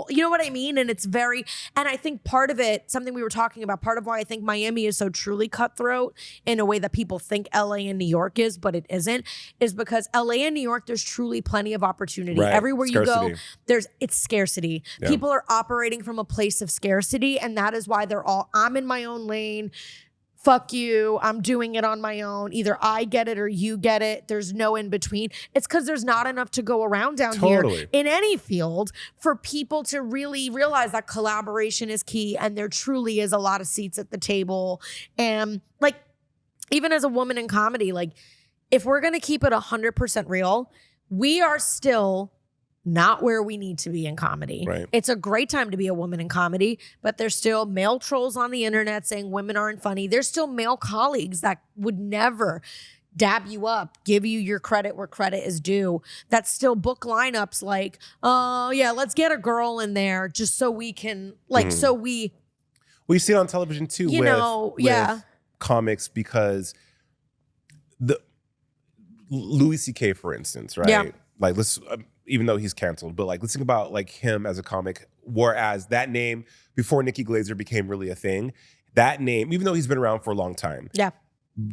you know what I mean? And it's very, and I think part of it, something we were talking about, part of why I think Miami is so truly cutthroat in a way that people think LA and New York is, but it isn't, is because LA and New York, there's truly plenty of opportunity. Right. Everywhere scarcity. You go, it's scarcity. Yeah. People are operating from a place of scarcity, and that is why they're all, I'm in my own lane, fuck you, I'm doing it on my own. Either I get it or you get it. There's no in between. It's because there's not enough to go around down here in any field for people to really realize that collaboration is key, and there truly is a lot of seats at the table. And like, even as a woman in comedy, like, if we're gonna keep it 100% real, we are still not where we need to be in comedy. Right. It's a great time to be a woman in comedy, but there's still male trolls on the internet saying women aren't funny. There's still male colleagues that would never dab you up, give you your credit where credit is due, that still book lineups like, oh yeah, let's get a girl in there just so we can, like, so we see it on television too with comics, because the Louis C.K., for instance, right? Yeah. Like, let's even though he's canceled, but like, let's think about like him as a comic. Whereas that name, before Nikki Glaser became really a thing, that name, even though he's been around for a long time,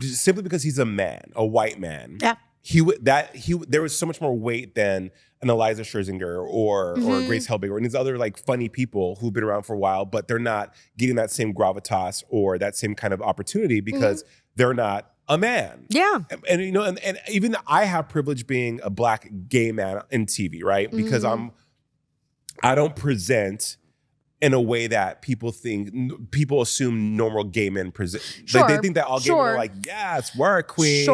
simply because he's a man, a white man, there was so much more weight than an Eliza Scherzinger or Grace Helbig or these other like funny people who've been around for a while, but they're not getting that same gravitas or that same kind of opportunity because they're not a man. Yeah. And you know, and even I have privilege being a Black gay man in TV, right? Because I don't present in a way that people assume normal gay men present. Like they think that all gay men are like, yes, we're a queen.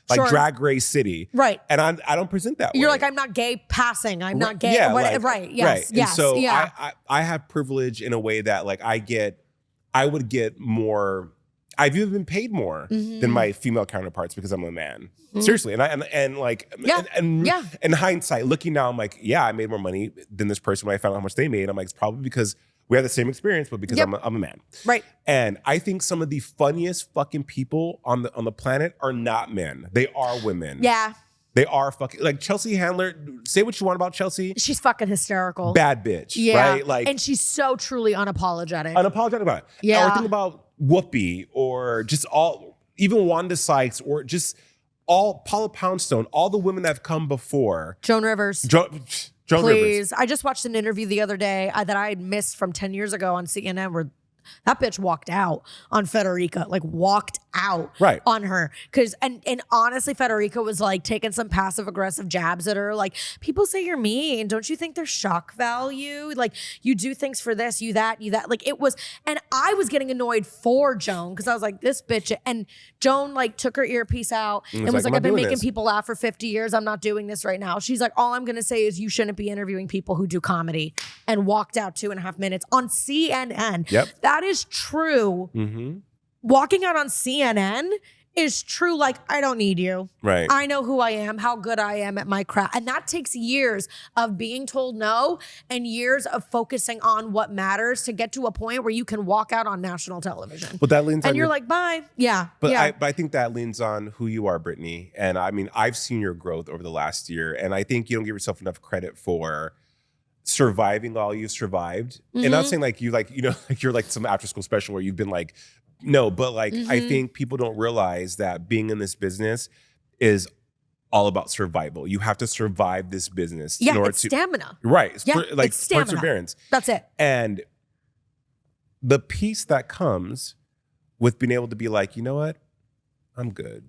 Like Drag Race City. Right. And I don't present that way. You're like, I'm not gay passing. I'm not gay. Yeah, right. Yes. Right. And so I have privilege in a way that like I would get more. I've even been paid more than my female counterparts because I'm a man. Seriously, and in hindsight, looking now, I'm like, yeah, I made more money than this person when I found out how much they made. I'm like, it's probably because we have the same experience, but because I'm a man. Right. And I think some of the funniest fucking people on the planet are not men. They are women. Yeah. They are fucking, like Chelsea Handler. Say what you want about Chelsea. She's fucking hysterical. Bad bitch. Yeah. Right. Like, and she's so truly unapologetic. Unapologetic about it. Yeah. Or think about Whoopi, or just even Wanda Sykes, or just Paula Poundstone, all the women that have come before. Joan Rivers. Joan Please. Rivers. I just watched an interview the other day that I had missed from 10 years ago on CNN where that bitch walked out on Federica, like walked out on her. And honestly, Federica was like taking some passive aggressive jabs at her. Like, people say you're mean. Don't you think there's shock value? Like, you do things for this, you that. Like, it was, and I was getting annoyed for Joan because I was like, this bitch. And Joan like took her earpiece out and was like, I've been making people laugh for 50 years. I'm not doing this right now. She's like, all I'm going to say is you shouldn't be interviewing people who do comedy, and walked out 2.5 minutes on CNN. Yep. That is true. Walking out on CNN is true. Like, I don't need you. Right. I know who I am, how good I am at my craft. And that takes years of being told no and years of focusing on what matters to get to a point where you can walk out on national television. But that leans on you're like, bye. Yeah. But I think that leans on who you are, Brittany. And I mean, I've seen your growth over the last year. And I think you don't give yourself enough credit for surviving all you've survived. And not saying like you like, you know, like you're like some after school special where you've been like, no, but like I think people don't realize that being in this business is all about survival. You have to survive this business in order to stamina. Right. It's stamina. Perseverance. That's it. And the peace that comes with being able to be like, you know what? I'm good.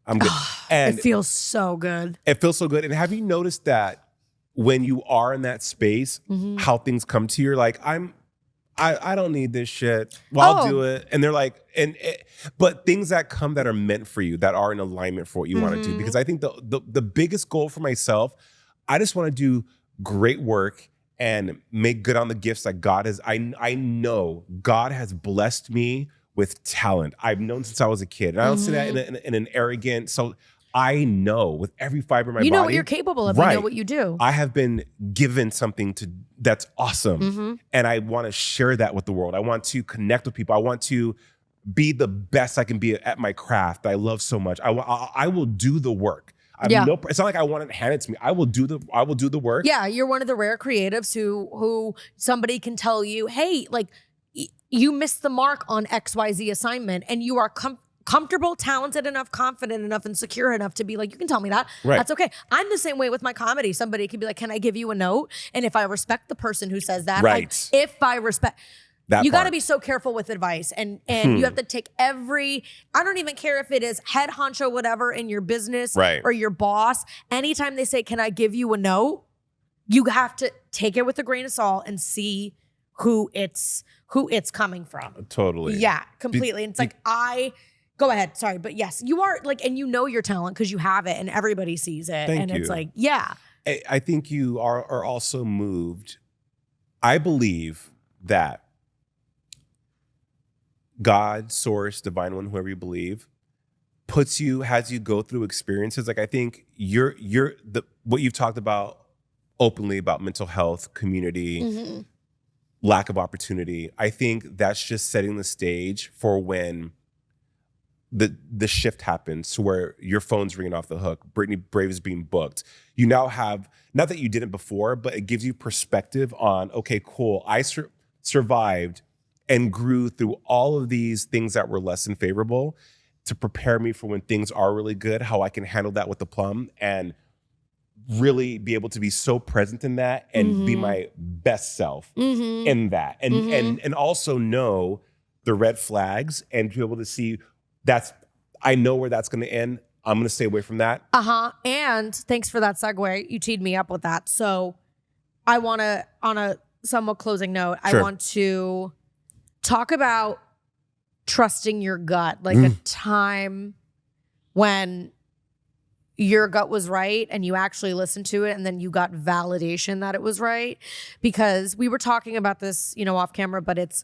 And it feels so good. It feels so good. And have you noticed that when you are in that space, how things come to you? You're like, I don't need this shit. Well, I'll do it. And they're like, but things that come that are meant for you, that are in alignment for what you want to do. Because I think the biggest goal for myself, I just want to do great work and make good on the gifts that God has. I know God has blessed me with talent. I've known since I was a kid. And I don't say that in an arrogant, so I know with every fiber of my body. You know what you're capable of. You know what you do. I have been given something that's awesome. And I want to share that with the world. I want to connect with people. I want to be the best I can be at my craft that I love so much. I will do the work. It's not like I want it handed to me. I will do the work. Yeah, you're one of the rare creatives who somebody can tell you, hey, like you missed the mark on XYZ assignment, and you are comfortable, talented enough, confident enough, and secure enough to be like, you can tell me that. Right. That's okay. I'm the same way with my comedy. Somebody could be like, can I give you a note? And if I respect the person who says that, you got to be so careful with advice, and you have to take I don't even care if it is head honcho, whatever in your business or your boss. Anytime they say, can I give you a note? You have to take it with a grain of salt and see who it's coming from. Totally. Yeah, completely. And it's like, go ahead. Sorry. But yes, you are like, and you know your talent because you have it and everybody sees it. Thank and you. It's like, yeah. I think you are also moved. I believe that God, source, divine one, whoever you believe, has you go through experiences. Like I think what you've talked about openly about mental health, community, lack of opportunity. I think that's just setting the stage for when the shift happens to where your phone's ringing off the hook. Brittany Brave is being booked. You now have, not that you didn't before, but it gives you perspective on, okay, cool. I survived and grew through all of these things that were less than favorable to prepare me for when things are really good, how I can handle that with the plum and really be able to be so present in that and be my best self in that. And also know the red flags and be able to see I know where that's going to end. I'm going to stay away from that. And thanks for that segue. You teed me up with that. So I want to, on a somewhat closing note, Sure. I want to talk about trusting your gut, like a time when your gut was right and you actually listened to it and then you got validation that it was right. Because we were talking about this, off camera, but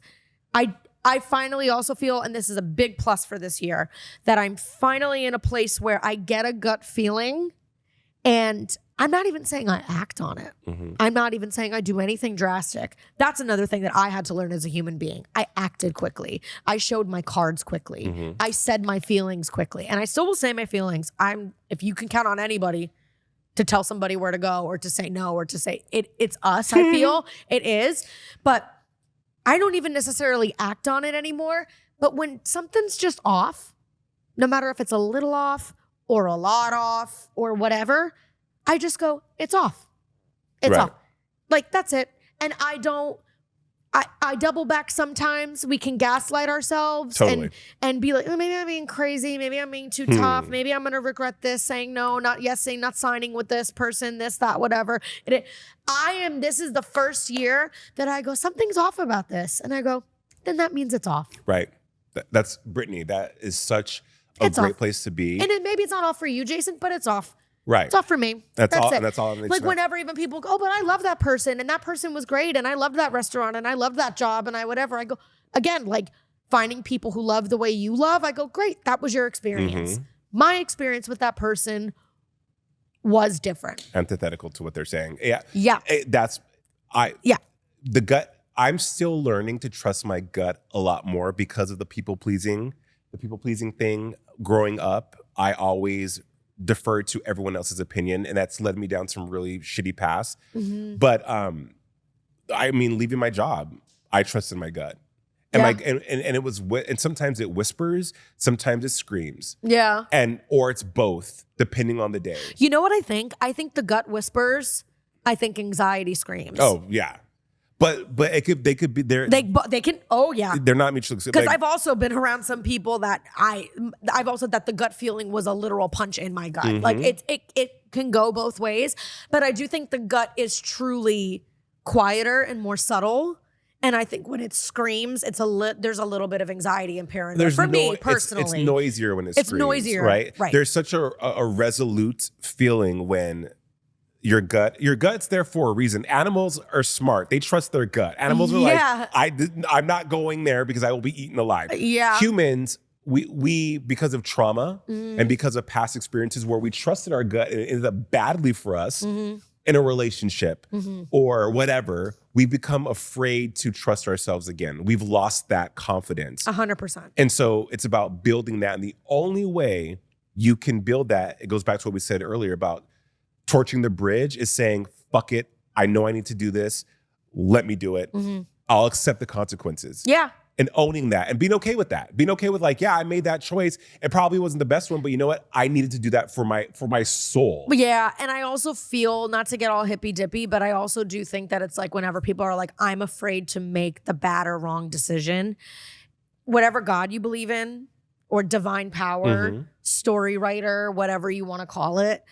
I finally also feel, and this is a big plus for this year, that I'm finally in a place where I get a gut feeling and I'm not even saying I act on it. I'm not even saying I do anything drastic. That's another thing that I had to learn as a human being. I acted quickly. I showed my cards quickly. I said my feelings quickly. And I still will say my feelings. If you can count on anybody to tell somebody where to go or to say no or to say it's us, I feel it is. But I don't even necessarily act on it anymore. But when something's just off, no matter if it's a little off or a lot off or whatever, I just go, it's off. It's off. Like, that's it. And I double back sometimes. We can gaslight ourselves and be like, oh, maybe I'm being crazy. Maybe I'm being too tough. Maybe I'm going to regret this, saying no, not yes, saying not signing with this person, this, that, whatever. This is the first year that I go, something's off about this. And I go, then that means it's off. Right. That's Brittany. That is such a great place to be. And maybe it's not off for you, Jason, but it's off. Right. It's off for me. That's all. It. That's all. Like whenever even people go, oh, but I love that person and that person was great and I loved that restaurant and I loved that job and I whatever. I go, again, like finding people who love the way you love. I go, great. That was your experience. My experience with that person was different. Antithetical to what they're saying. Yeah. Yeah. The gut. I'm still learning to trust my gut a lot more because of the people pleasing thing. Growing up, I always deferred to everyone else's opinion, and that's led me down some really shitty paths. But leaving my job, I trusted my gut, and it was, and sometimes it whispers, sometimes it screams, or it's both, depending on the day. You know what I think? I think the gut whispers. I think anxiety screams. Oh yeah. But they could be there. They can. Oh yeah. They're not mutually exclusive. Because I've also been around some people that I've also that the gut feeling was a literal punch in my gut. Like it can go both ways. But I do think the gut is truly quieter and more subtle. And I think when it screams, there's a little bit of anxiety and paranoia for me personally. It's noisier when it screams. It's noisier, right? There's such a resolute feeling when. Your gut's there for a reason. Animals are smart. They trust their gut. Animals are like, I'm not going there because I will be eaten alive. Yeah. Humans, we because of trauma and because of past experiences where we trusted our gut and it ended up badly for us in a relationship or whatever, we become afraid to trust ourselves again. We've lost that confidence. 100%. And so it's about building that. And the only way you can build that, it goes back to what we said earlier about torching the bridge, is saying, fuck it. I know I need to do this. Let me do it. I'll accept the consequences. Yeah. And owning that and being okay with that. Being okay with like, yeah, I made that choice. It probably wasn't the best one, but you know what? I needed to do that for my soul. Yeah. And I also feel, not to get all hippy dippy, but I also do think that it's like whenever people are like, I'm afraid to make the bad or wrong decision, whatever God you believe in or divine power, story writer, whatever you want to call it,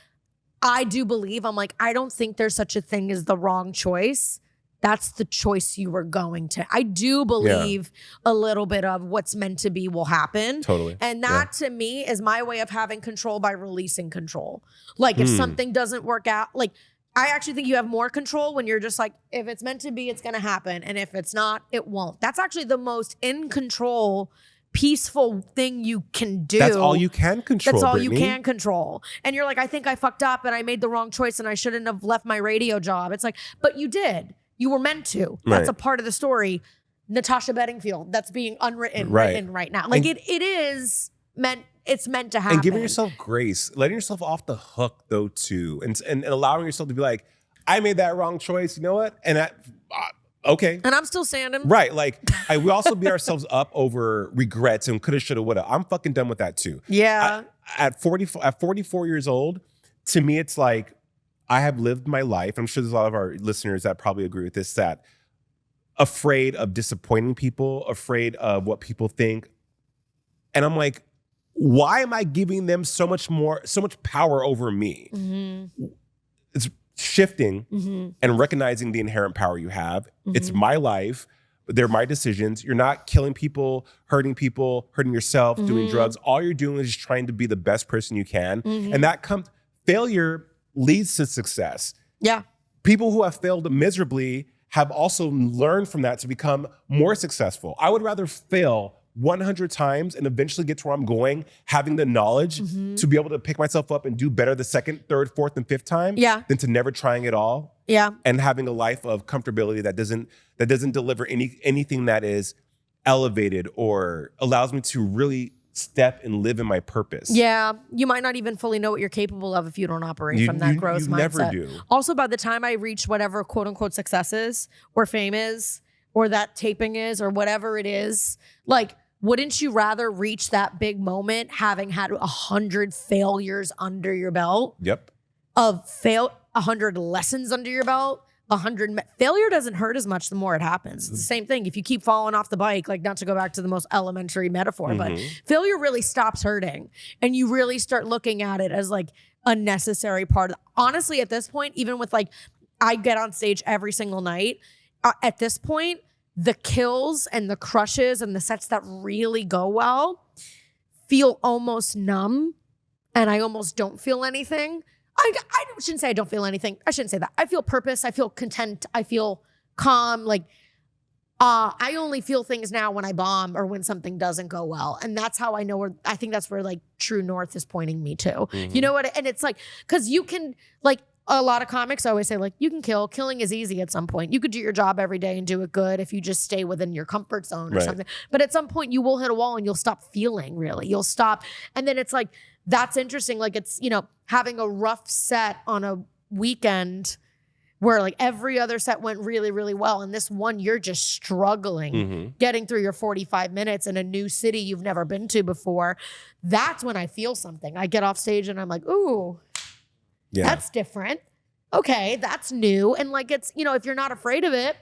I do believe, I'm like, I don't think there's such a thing as the wrong choice. That's the choice you were going to. I do believe a little bit of what's meant to be will happen. Totally. And that to me is my way of having control by releasing control. Like if something doesn't work out, like I actually think you have more control when you're just like, if it's meant to be, it's going to happen. And if it's not, it won't. That's actually the most in control, peaceful thing you can do. That's all you can control. That's all Brittany. you can control. And you're like, I think I fucked up and I made the wrong choice and I shouldn't have left my radio job. It's like, but you did. You were meant to. That's a part of the story. Natasha Bedingfield, that's being unwritten written right now. Like it is meant. It's meant to happen. And giving yourself grace, letting yourself off the hook though too, and allowing yourself to be like, I made that wrong choice. You know what? And okay. And I'm still standing. Right. Like we also beat ourselves up over regrets and coulda, shoulda, woulda. I'm fucking done with that too. Yeah. At 44 years old, to me, it's like I have lived my life. I'm sure there's a lot of our listeners that probably agree with this, that afraid of disappointing people, afraid of what people think. And I'm like, why am I giving them so much power over me? Mm-hmm. It's shifting and recognizing the inherent power you have. Mm-hmm. It's my life. They're my decisions. You're not killing people, hurting yourself, doing drugs. All you're doing is just trying to be the best person you can. And failure leads to success. Yeah. People who have failed miserably have also learned from that to become more successful. I would rather fail 100 times and eventually get to where I'm going, having the knowledge to be able to pick myself up and do better the second, third, fourth, and fifth time than to never trying it all. Yeah. And having a life of comfortability that doesn't deliver anything that is elevated or allows me to really step and live in my purpose. Yeah. You might not even fully know what you're capable of if you don't operate from that growth mindset. Never do. Also, by the time I reach whatever quote unquote success is or fame is or that taping is or whatever it is, like, wouldn't you rather reach that big moment having had 100 failures under your belt? Yep. 100 lessons under your belt? Failure doesn't hurt as much the more it happens. It's the same thing. If you keep falling off the bike, like, not to go back to the most elementary metaphor, but failure really stops hurting. And you really start looking at it as like a necessary part. Honestly, at this point, even with like, I get on stage every single night. At this point, the kills and the crushes and the sets that really go well feel almost numb, and I almost don't feel anything. I shouldn't say I don't feel anything. I shouldn't say that. I feel purpose. I feel content. I feel calm. Like, I only feel things now when I bomb or when something doesn't go well. And that's how I know I think that's where like true north is pointing me to. You know what? And it's like, because you can, like, a lot of comics always say, like, you can kill. Killing is easy at some point. You could do your job every day and do it good if you just stay within your comfort zone or something. But at some point you will hit a wall and you'll stop feeling, really. You'll stop. And then it's like, that's interesting. Like, it's, having a rough set on a weekend where like every other set went really, really well. And this one, you're just struggling getting through your 45 minutes in a new city you've never been to before. That's when I feel something. I get off stage and I'm like, ooh, that's different. Okay, that's new. And like, it's, if you're not afraid of it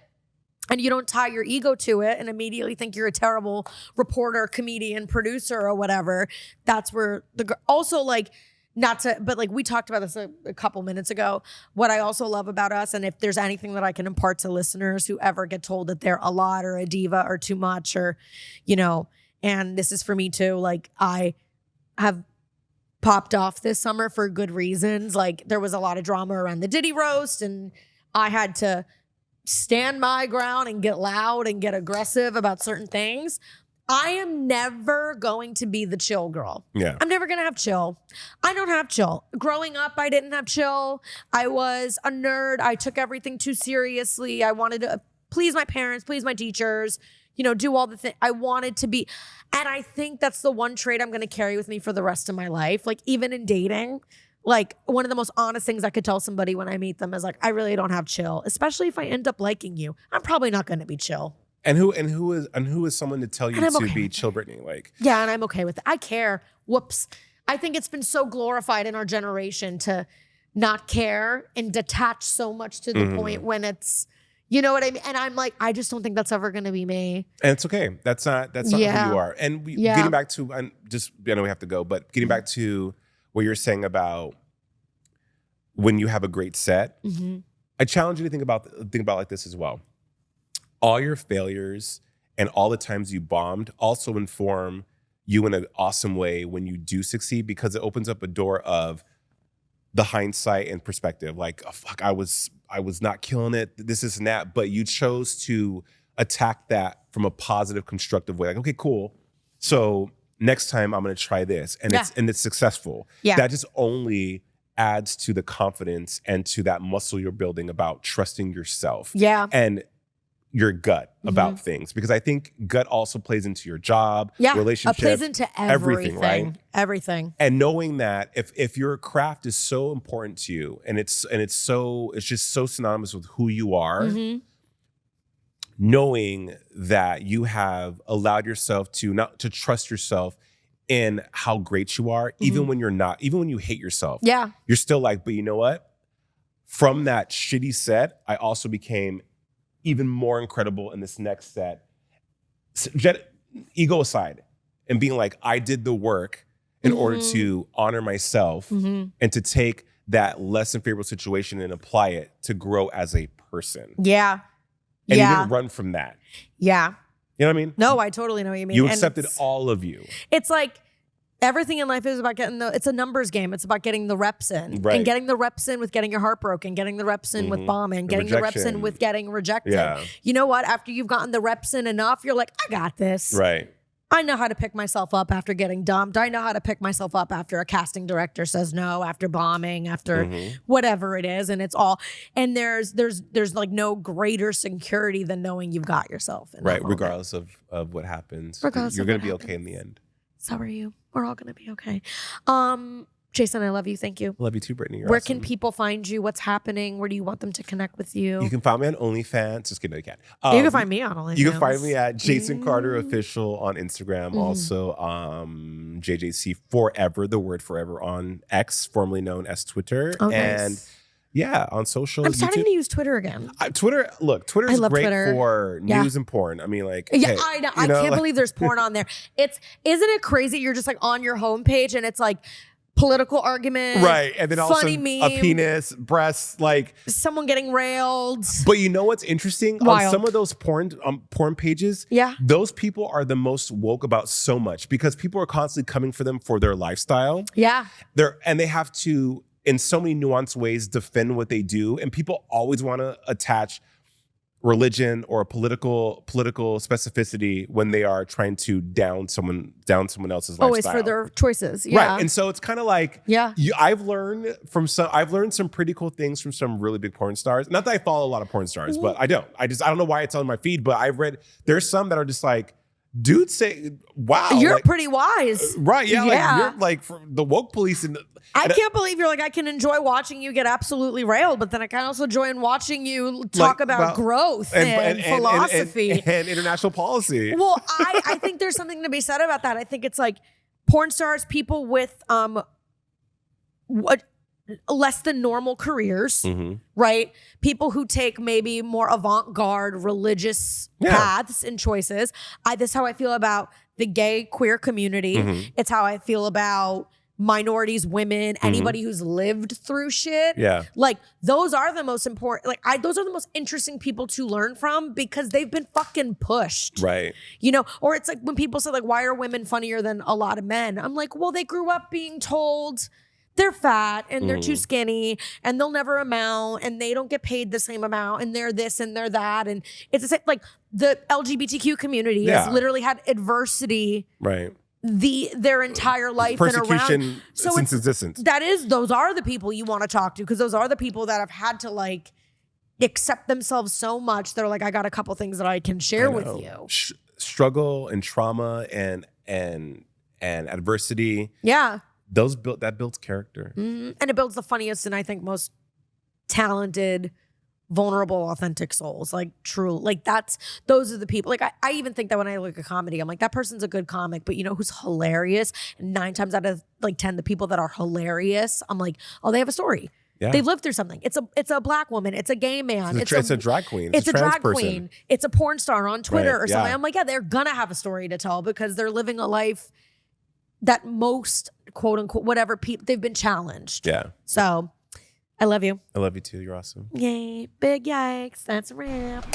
and you don't tie your ego to it and immediately think you're a terrible reporter, comedian, producer, or whatever, that's where also like, but like we talked about this a couple minutes ago. What I also love about us, and if there's anything that I can impart to listeners who ever get told that they're a lot or a diva or too much or, and this is for me too, like I have popped off this summer for good reasons. Like, there was a lot of drama around the Diddy roast and I had to stand my ground and get loud and get aggressive about certain things. I am never going to be the chill girl. Yeah. I'm never going to have chill. I don't have chill. Growing up, I didn't have chill. I was a nerd. I took everything too seriously. I wanted to please my parents, please my teachers, do all the things I wanted to be. And I think that's the one trait I'm going to carry with me for the rest of my life. Like, even in dating, like, one of the most honest things I could tell somebody when I meet them is like, I really don't have chill, especially if I end up liking you. I'm probably not going to be chill. And who is someone to tell you to be chill, Brittany? Like, yeah, and I'm okay with it. I care. Whoops. I think it's been so glorified in our generation to not care and detach so much to the point when it's, you know what I mean? And I'm like, I just don't think that's ever going to be me. And it's okay. That's not who you are. And getting back to, I know we have to go, but getting back to what you're saying about when you have a great set, I challenge you to think about like this as well. All your failures and all the times you bombed also inform you in an awesome way when you do succeed, because it opens up a door of the hindsight and perspective. Like, oh, fuck, I was not killing it. This and that. But you chose to attack that from a positive, constructive way. Like, okay, cool. So next time I'm going to try this, and it's successful. Yeah. That just only adds to the confidence and to that muscle you're building about trusting yourself. Yeah. And your gut about things, because I think gut also plays into your job, relationship, plays into everything, right? Everything. And knowing that if your craft is so important to you, and it's just so synonymous with who you are, knowing that you have allowed yourself to trust yourself in how great you are, even when you're not, even when you hate yourself. Yeah. You're still like, but you know what? From that shitty set, I also became even more incredible in this next set. Ego aside, and being like, I did the work in order to honor myself and to take that less than favorable situation and apply it to grow as a person. Yeah. And you didn't run from that. Yeah. You know what I mean? No, I totally know what you mean. You accepted all of you. It's like, everything in life is about it's a numbers game. It's about getting the reps in. Right. And getting the reps in with getting your heart broken, getting the reps in with bombing, getting the reps in with getting rejected. Yeah. You know what? After you've gotten the reps in enough, you're like, I got this. Right. I know how to pick myself up after getting dumped. I know how to pick myself up after a casting director says no, after bombing, after whatever it is. And it's all, and there's like no greater security than knowing you've got yourself in that moment. Regardless of what happens. Regardless you're of going to what be okay in the end. So are you. We're all going to be okay. Jason, I love you. Thank you. Love you too, Brittany. You're Where awesome. can people find you? What's happening? Where do you want them to connect with you? You can find me on OnlyFans. Just kidding, no, you can't. You can find me on OnlyFans. You can find me at Jason Carter Official on Instagram. Also, JJC Forever, the word forever on X, formerly known as Twitter. Oh, and nice. yeah, on social. I'm starting YouTube. to use Twitter again. Twitter's I love great Twitter. for news and porn. I mean, like, Yeah, hey, I know. I can't believe there's porn on there. Isn't it crazy? You're just like on your homepage and it's like political argument. Right. And then also funny meme, a penis, breasts, like someone getting railed. But you know what's interesting? Wild. On some of those porn pages, those people are the most woke about so much because people are constantly coming for them for their lifestyle. Yeah. And they have to, in so many nuanced ways, defend what they do. And people always want to attach religion or political specificity when they are trying to down someone else's lifestyle. Always for their choices. Yeah. Right. And so it's kind of like, I've learned some pretty cool things from some really big porn stars. Not that I follow a lot of porn stars, but I don't. I don't know why it's on my feed, but I've read, there's some that are just like, dudes say, wow. You're like, pretty wise. Right. Yeah. Like you're like from the woke police. I can't believe you're like, I can enjoy watching you get absolutely railed, but then I can also enjoy watching you talk about growth and philosophy and international policy. Well, I think there's something to be said about that. I think it's like porn stars, people with less than normal careers, right? People who take maybe more avant-garde religious paths and choices. This is how I feel about the gay queer community. It's how I feel about minorities, women, anybody who's lived through shit. Yeah. Like those are the most important, those are the most interesting people to learn from because they've been fucking pushed. Right. You know, or it's like when people say like, why are women funnier than a lot of men? I'm like, well, they grew up being told they're fat and they're too skinny and they'll never amount and they don't get paid the same amount and they're this and they're that. And it's the same, like the LGBTQ community has literally had adversity. Right. Their entire life persecution and around. So since existence. Those are the people you want to talk to because those are the people that have had to like accept themselves so much. They're like, I got a couple things that I can share with you. Struggle and trauma and adversity. Yeah. That builds character. And it builds the funniest and I think most talented, vulnerable, authentic souls. Like true, like those are the people. Like I even think that when I look at comedy, I'm like, that person's a good comic, but you know who's hilarious? And 9 times out of like 10, the people that are hilarious, I'm like, oh, they have a story. Yeah. They've lived through something. It's a black woman. It's a gay man. It's a drag queen. It's a drag person. Queen. It's a porn star on Twitter or something. Yeah. I'm like, yeah, they're gonna have a story to tell because they're living a life that most quote unquote whatever people they've been challenged. Yeah. So I love you. I love you too. You're awesome. Yay. Big yikes. That's a wrap.